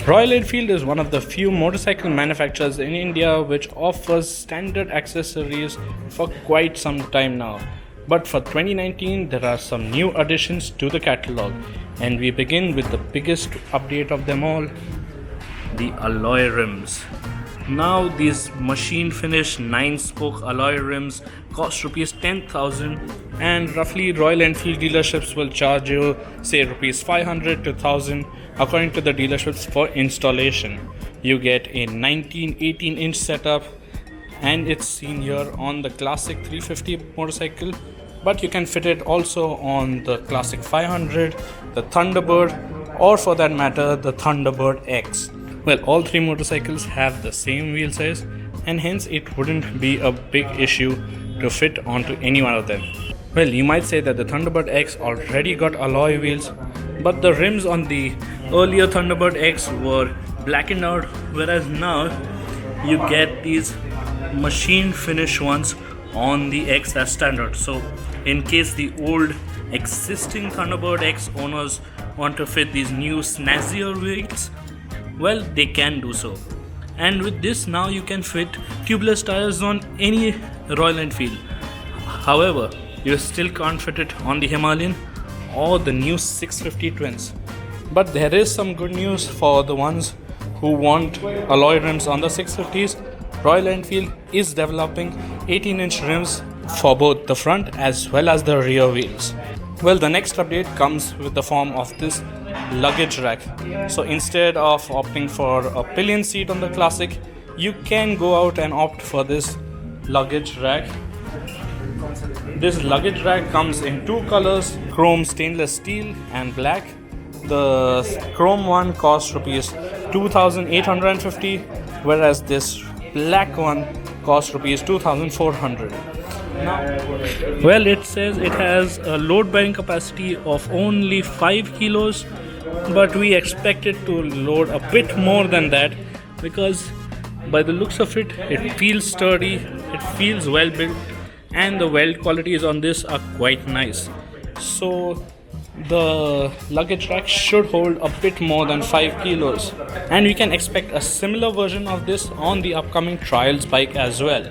Royal Enfield is one of the few motorcycle manufacturers in India which offers standard accessories for quite some time now. But for 2019, there are some new additions to the catalogue, and we begin with the biggest update of them all, the alloy rims. Now these machine finished 9-spoke alloy rims cost rupees 10,000, and roughly Royal Enfield dealerships will charge you say rupees 500 to 1000 according to the dealerships for installation. You get a 18-inch setup, and it's seen here on the classic 350 motorcycle, but you can fit it also on the classic 500, the Thunderbird, or for that matter the Thunderbird X. Well, all three motorcycles have the same wheel size, and hence it wouldn't be a big issue to fit onto any one of them. Well, you might say that the Thunderbird X already got alloy wheels, but the rims on the earlier Thunderbird X were blackened out, whereas now you get these machine finish ones on the X as standard. So in case the old existing Thunderbird X owners want to fit these new snazzier wheels, well, they can do so. And with this now you can fit tubeless tires on any Royal Enfield. However, you still can't fit it on the Himalayan or the new 650 twins. But there is some good news for the ones who want alloy rims on the 650s. Royal Enfield is developing 18-inch rims for both the front as well as the rear wheels. Well, the next update comes with the form of this luggage rack. So instead of opting for a pillion seat on the classic, you can go out and opt for this luggage rack. This luggage rack comes in two colors, chrome stainless steel and black. The chrome one costs rupees 2,850, whereas this black one costs rupees 2,400. Well, it says it has a load bearing capacity of only 5 kilos, but we expect it to load a bit more than that, because by the looks of it, it feels sturdy, it feels well built, and the weld qualities on this are quite nice. So the luggage rack should hold a bit more than 5 kilos, and we can expect a similar version of this on the upcoming trials bike as well.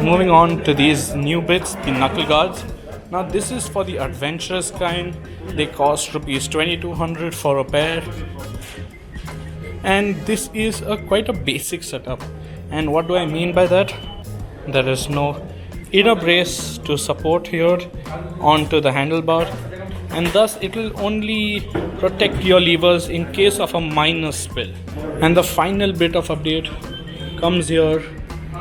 Moving on to these new bits, the knuckle guards. Now this is for the adventurous kind. They cost rupees 2,200 for a pair, and this is quite a basic setup. And what do I mean by that? There is no inner brace to support here onto the handlebar, and thus it will only protect your levers in case of a minor spill. And the final bit of update comes here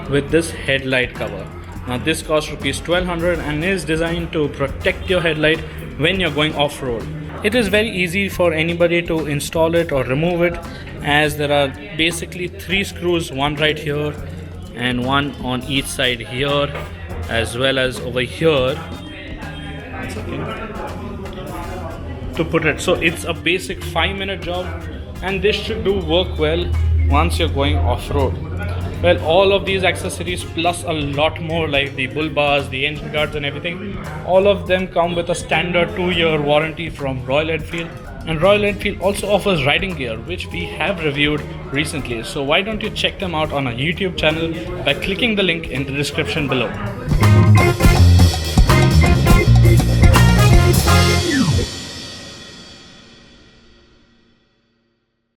with this headlight cover. Now this costs rupees 1,200 and is designed to protect your headlight when you're going off-road. It is very easy for anybody to install it or remove it, as there are basically 3 screws, one right here and one on each side here, as well as over here to put it. So it's a basic 5-minute job, and this should do work well once you're going off-road. Well, all of these accessories plus a lot more like the bull bars, the engine guards and everything, all of them come with a standard 2-year warranty from Royal Enfield. And Royal Enfield also offers riding gear, which we have reviewed recently. So why don't you check them out on our YouTube channel by clicking the link in the description below.